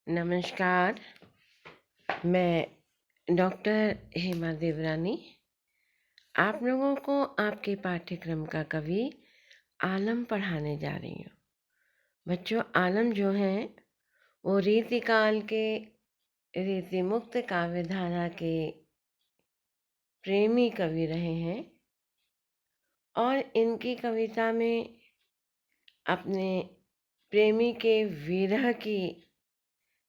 नमस्कार। मैं डॉक्टर हेमा देवरानी आप लोगों को आपके पाठ्यक्रम का कवि आलम पढ़ाने जा रही हूँ। बच्चों, आलम जो हैं वो रीतिकाल के रीति मुक्त काव्य धारा के प्रेमी कवि रहे हैं और इनकी कविता में अपने प्रेमी के विरह की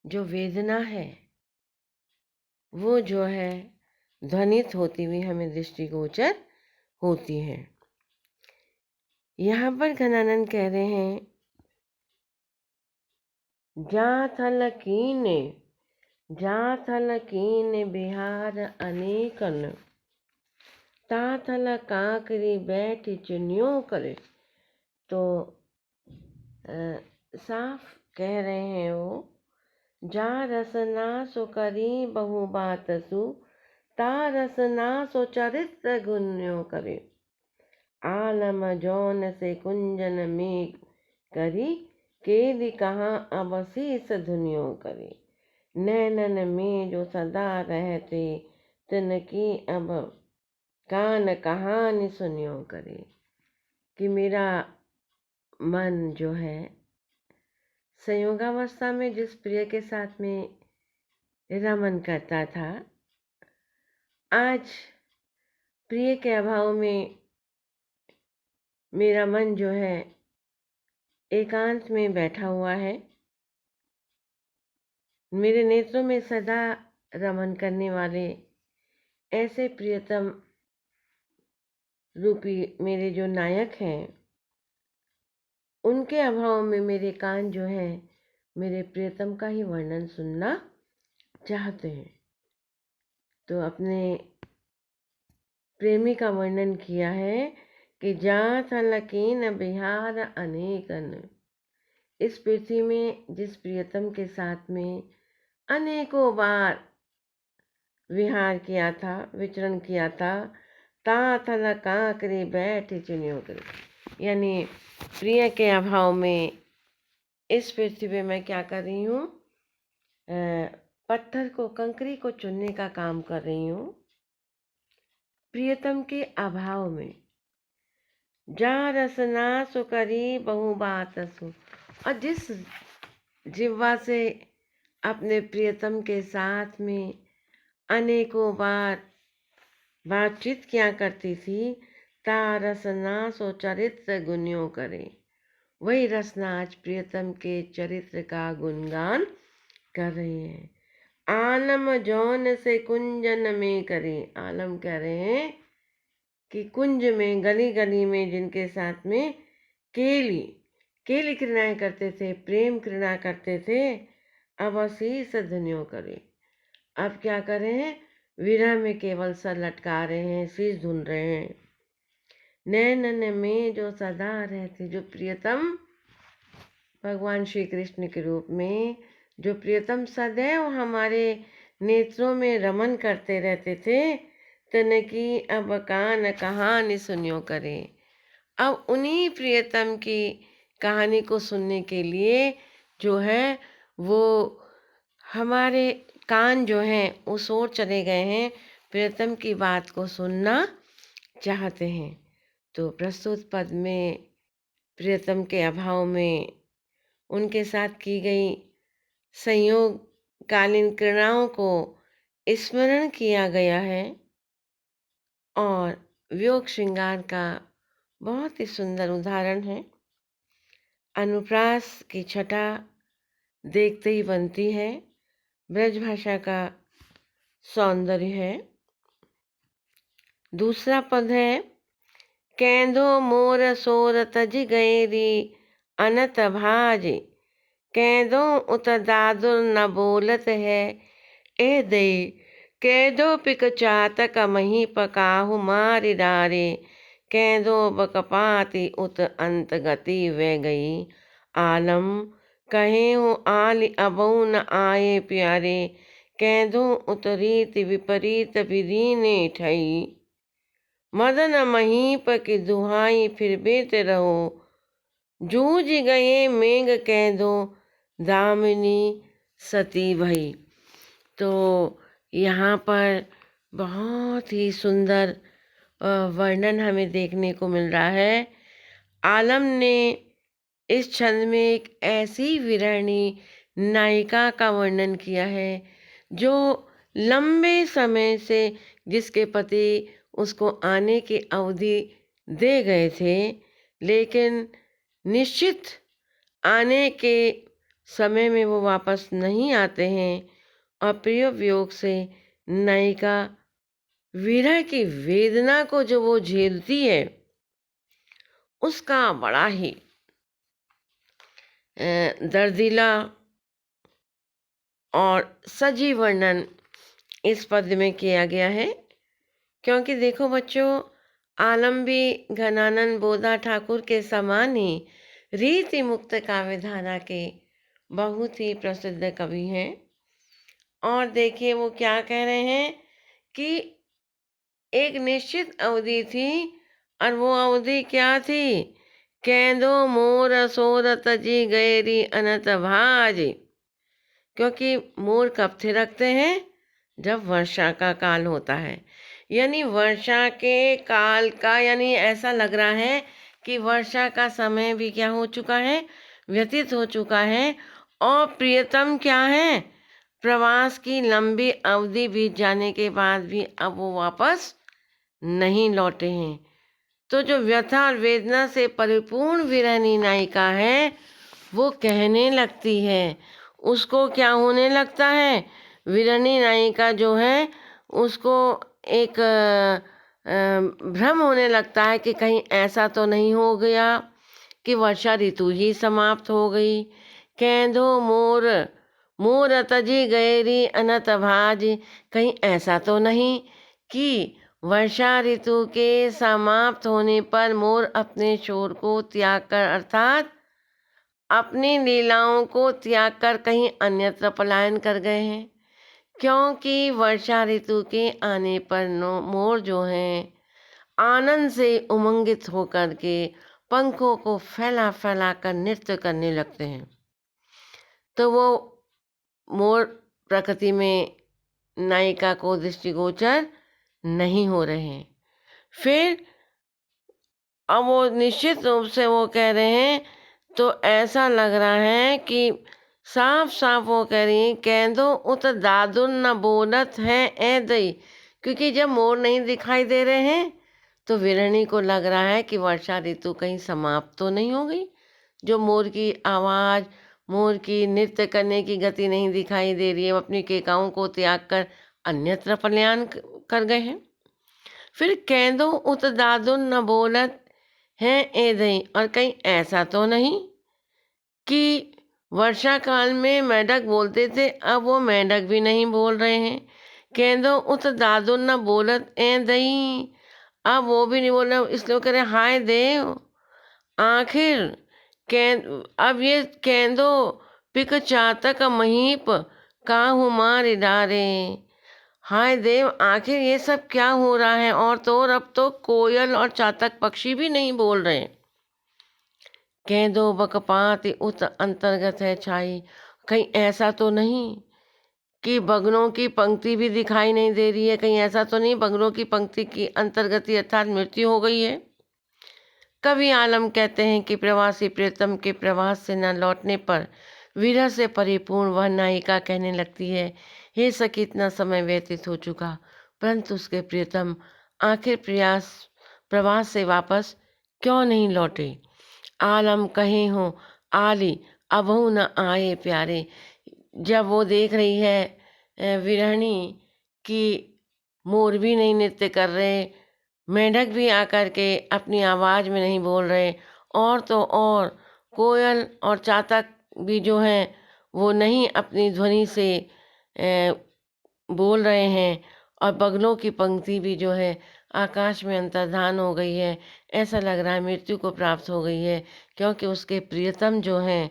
जो वेदना है वो जो है ध्वनित होती हुई हमें दृष्टिगोचर होती है। यहाँ पर घनानंद कह रहे हैं, जा थल कीने बिहार अनेकन, ता थल काकरी बैठी चुनियो करे। तो साफ कह रहे हैं वो, जा रसना सो करी बहु बात सु, ता रसना सो चरित्र गुण्यो करे। आलम जौन से कुंजन में करी, केली कहाँ अब शीस धुनियों करे। नैनन में जो सदा रहते, तिनकी अब कान कहानी सुनियो करे। कि मेरा मन जो है संयोगावस्था में जिस प्रिय के साथ में रमन करता था, आज प्रिय के अभाव में मेरा मन जो है एकांत में बैठा हुआ है। मेरे नेत्रों में सदा रमन करने वाले ऐसे प्रियतम रूपी मेरे जो नायक हैं, उनके अभाव में मेरे कान जो हैं मेरे प्रियतम का ही वर्णन सुनना चाहते हैं। तो अपने प्रेमी का वर्णन किया है कि जा थलकीन बिहार अनेकन। इस पृथ्वी में जिस प्रियतम के साथ में अनेकों बार विहार किया था, विचरण किया था, ता थल काकरी बैठी चुनियो करे। यानी प्रिय के अभाव में इस पृथ्वी में मैं क्या कर रही हूँ, पत्थर को, कंकरी को चुनने का काम कर रही हूँ प्रियतम के अभाव में। जा रसना सो करी बहु बात सु। और जिस जिह्वा से अपने प्रियतम के साथ में अनेकों बार बातचीत किया करती थी, ता रसना सो चरित्र गुण्यों करे। वही रसना आज प्रियतम के चरित्र का गुणगान कर रही है। आलम जौन से कुंजन में करे। आलम कह रहे हैं कि कुंज में, गली गली में जिनके साथ में केली केली क्रीड़ाएं करते थे, प्रेम क्रीड़ा करते थे, अब शीस धुनियों करे। अब क्या कर रहे हैं, विरह में केवल सर लटका रहे हैं, शीस धुन रहे हैं। नैनन में जो सदा रहते, जो प्रियतम भगवान श्री कृष्ण के रूप में जो प्रियतम सदैव हमारे नेत्रों में रमन करते रहते थे, तनकी अब कान कहानी सुनियो करे। अब उन्हीं प्रियतम की कहानी को सुनने के लिए जो है वो हमारे कान जो हैं उस ओर चले गए हैं, प्रियतम की बात को सुनना चाहते हैं। तो प्रस्तुत पद में प्रियतम के अभाव में उनके साथ की गई संयोगकालीन क्रीड़ाओं को स्मरण किया गया है और वियोग श्रृंगार का बहुत ही सुंदर उदाहरण है। अनुप्रास की छटा देखते ही बनती है, ब्रज भाषा का सौंदर्य है। दूसरा पद है, कैंदो मोर सोर तज गएरी अनत भाज, कैदो उत दादुर न बोलत है, ए दई कैदो पिक चातक मही पकाहु मारि डारे, कैदो बकपाति उत अंत गति वे गई। आलम कहे हो आल अबऊ न आए प्यारे, कैदो उत रीति विपरीत विधीने ठई, मदन महीप की दुहाई फिर बेत रहो, जूझ गए मेघ कैदो दामिनी सती भई। तो यहाँ पर बहुत ही सुंदर वर्णन हमें देखने को मिल रहा है। आलम ने इस छंद में एक ऐसी विरहणी नायिका का वर्णन किया है जो लंबे समय से जिसके पति उसको आने की अवधि दे गए थे, लेकिन निश्चित आने के समय में वो वापस नहीं आते हैं और प्रिय वियोग से नायिका विरह की वेदना को जो वो झेलती है, उसका बड़ा ही दर्दीला और सजीव वर्णन इस पद्य में किया गया है। क्योंकि देखो बच्चों, आलम भी घनानंद बोधा ठाकुर के समान ही रीति मुक्त काव्यधारा के बहुत ही प्रसिद्ध कवि हैं। और देखिए वो क्या कह रहे हैं कि एक निश्चित अवधि थी, और वो अवधि क्या थी? कैदो मोर सोर तजी गैरी अनत भाज। क्योंकि मोर कब थिरकते हैं? जब वर्षा का काल होता है। यानी वर्षा के काल का, यानी ऐसा लग रहा है कि वर्षा का समय भी क्या हो चुका है? व्यतीत हो चुका है। और प्रियतम क्या है? प्रवास की लंबी अवधि बीत जाने के बाद भी अब वो वापस नहीं लौटे हैं। तो जो व्यथा और वेदना से परिपूर्ण विरहनी नायिका है, वो कहने लगती है, उसको क्या होने लगता है? विरहनी नायिका जो है उसको एक भ्रम होने लगता है कि कहीं ऐसा तो नहीं हो गया कि वर्षा ऋतु ही समाप्त हो गई। कैंधो मोर मोर तजी गैरी अनत भाज। कहीं ऐसा तो नहीं कि वर्षा ऋतु के समाप्त होने पर मोर अपने शोर को त्याग कर, अर्थात अपनी लीलाओं को त्याग कर कहीं अन्यत्र पलायन कर गए हैं। क्योंकि वर्षा ऋतु के आने पर मोर जो हैं आनंद से उमंगित होकर के पंखों को फैला फैला कर नृत्य करने लगते हैं। तो वो मोर प्रकृति में नायिका को दृष्टिगोचर नहीं हो रहे हैं। फिर अब वो निश्चित रूप से वो कह रहे हैं, तो ऐसा लग रहा है कि साफ साफ वो कह रही हैं, कैंदो उत दादुन न बोलत है ए दई। क्योंकि जब मोर नहीं दिखाई दे रहे हैं तो विरहणी को लग रहा है कि वर्षा ऋतु कहीं समाप्त तो नहीं हो गई। जो मोर की आवाज़, मोर की नृत्य करने की गति नहीं दिखाई दे रही है, वो अपनी केकाओं को त्याग कर अन्यत्र पलायन कर गए हैं। फिर कैंदो उत दादुन न बोलत है ए दई। और कहीं ऐसा तो नहीं कि वर्षा काल में मेंढक बोलते थे, अब वो मेंढक भी नहीं बोल रहे हैं। केंदो उत दादो न बोलत ए दई, अब वो भी नहीं बोल रहे, इसलिए कह रहे हाय देव। आखिर अब ये केंदो पिक चातक महीप काहू मार डारे। हाय देव, आखिर ये सब क्या हो रहा है? और तो और अब तो कोयल और चातक पक्षी भी नहीं बोल रहे। केंदो बकपात उत अंतर्गत है छाई। कहीं ऐसा तो नहीं कि बगलों की पंक्ति भी दिखाई नहीं दे रही है? कहीं ऐसा तो नहीं बगलों की पंक्ति की अंतर्गति अर्थात मृत्यु हो गई है? कवि आलम कहते हैं कि प्रवासी प्रियतम के प्रवास से न लौटने पर विरह से परिपूर्ण वह नायिका कहने लगती है, हे सखी, इतना समय व्यतीत हो चुका परंतु उसके प्रियतम आखिर प्रवास से वापस क्यों नहीं लौटे? आलम कहे हो आली अबहु न आए प्यारे। जब वो देख रही है विरहणी कि मोर भी नहीं नृत्य कर रहे, मेंढक भी आकर के अपनी आवाज़ में नहीं बोल रहे, और तो और कोयल और चातक भी जो हैं वो नहीं अपनी ध्वनि से बोल रहे हैं, और बगलों की पंक्ति भी जो है आकाश में अंतर्धान हो गई है। ऐसा लग रहा है मृत्यु को प्राप्त हो गई है, क्योंकि उसके प्रियतम जो हैं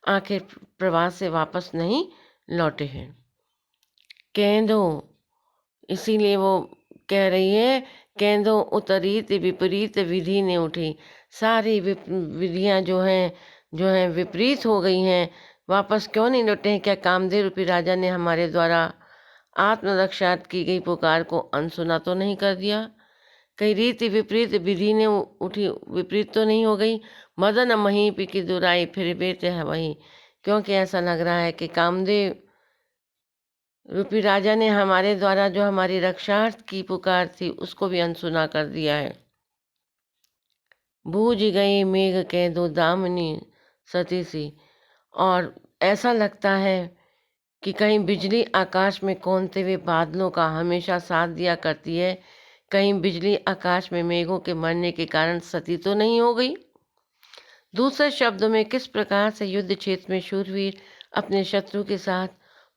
आखिर प्रवास से वापस नहीं लौटे हैं। केंदो, इसीलिए वो कह रही है, केंदो उतरीत विपरीत विधि ने उठी। सारी विधियां जो हैं विपरीत हो गई हैं। वापस क्यों नहीं लौटे हैं? क्या कामदेव रूपी राजा ने हमारे द्वारा आत्मरक्षा की गई पुकार को अनसुना तो नहीं कर दिया? कहीं रीति विपरीत विधि ने उठी विपरीत तो नहीं हो गई? मदन महीपी की दुराई फिर बेते है वही। क्योंकि ऐसा लग रहा है कि कामदेव रूपी राजा ने हमारे द्वारा जो हमारी रक्षार्थ की पुकार थी उसको भी अनसुना कर दिया है। बूझ गई मेघ के दो दामनी सती सी। और ऐसा लगता है कि कहीं बिजली आकाश में कौनते हुए बादलों का हमेशा साथ दिया करती है, कहीं बिजली आकाश में मेघों के मरने के कारण सती तो नहीं हो गई। दूसरे शब्दों में किस प्रकार से युद्ध क्षेत्र में शूरवीर अपने शत्रु के साथ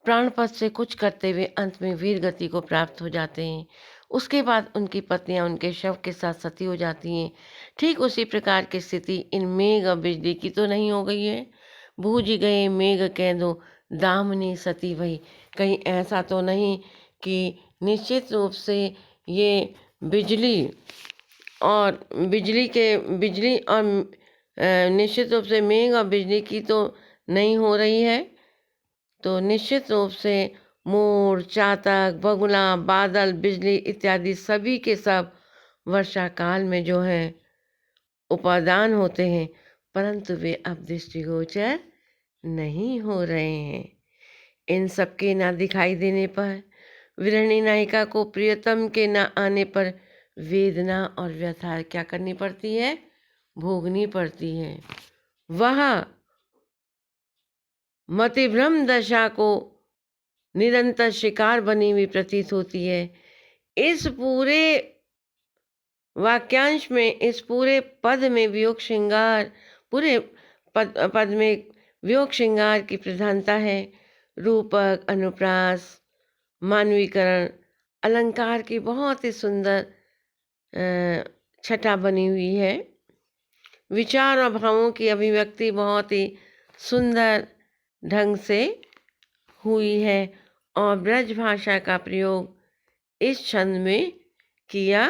प्राणपत से कुछ करते हुए अंत में वीर गति को प्राप्त हो जाते हैं, उसके बाद उनकी पत्नियां उनके शव के साथ सती हो जाती हैं, ठीक उसी प्रकार की स्थिति इन मेघ और बिजली की तो नहीं हो गई है। बूझ गए मेघ कह दो दामिनी सती वही। कहीं ऐसा तो नहीं कि निश्चित रूप से ये बिजली और बिजली और निश्चित रूप से मेघ और बिजली की तो नहीं हो रही है, तो निश्चित रूप से मोर, चातक, बगुला, बादल, बिजली इत्यादि सभी के सब वर्षा काल में जो है उपादान होते हैं, परंतु वे अब दृष्टिगोचर नहीं हो रहे हैं। इन सबके ना दिखाई देने पर विरहिणी नायिका को प्रियतम के ना आने पर वेदना और व्यथा क्या करनी पड़ती है? भोगनी पड़ती है। वह मतिभ्रम दशा को निरंतर शिकार बनी हुई प्रतीत होती है। इस पूरे वाक्यांश में, इस पूरे पद में वियोग श्रृंगार, पूरे पद में वियोग श्रृंगार की प्रधानता है। रूपक, अनुप्रास, मानवीकरण, अलंकार की बहुत ही सुंदर छटा बनी हुई है। विचार और भावों की अभिव्यक्ति बहुत ही सुंदर ढंग से हुई है और ब्रज भाषा का प्रयोग इस छंद में किया